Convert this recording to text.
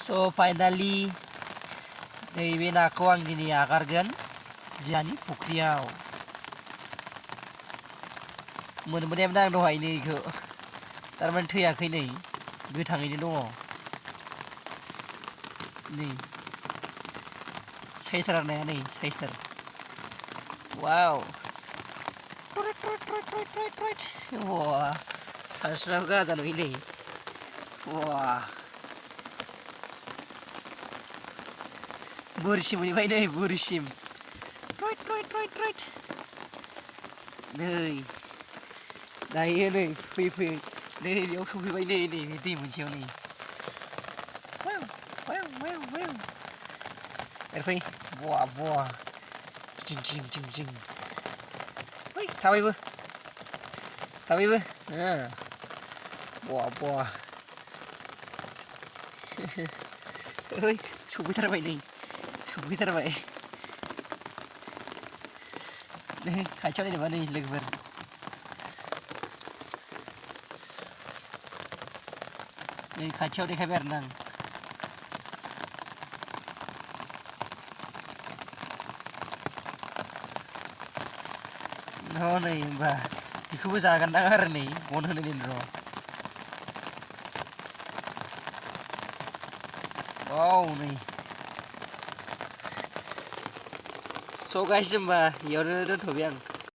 So finally नैबे नाखौ आं दिनै आगारगोन जोंहानि फुख्रियाव। मोनबोनायमोन आं दहायनो इखौ, थारमाने थैयाखै नै गोथाङैनो दङ। नै साइसथार नाया नै साइसथार। वाव वाह सानस्रिनायाव गाजा नुयो नै। वाह बोरिसिम मोनहैबाय नै बोरिसिम। नै दायो नै फैयै फैयै नै बेयाव सफैबाय नै नैबे दै मोनसेयाव नै। एरफै बवा बवा जिं जिं जिं जिं है थाबायबो थाबायबो बवा बवा ओइ सफैथारबाय नै सफैथारबाय नै खाथियाव नायनोबा नै लोगोफोर नै खाथियाव देखायबाय आरोना आं। नै होमबा बेखौबो जागोनदां आरो नै गन होनायनि र'। नै स' गाइस होमबा इयावनो दोनथ'बाय आं।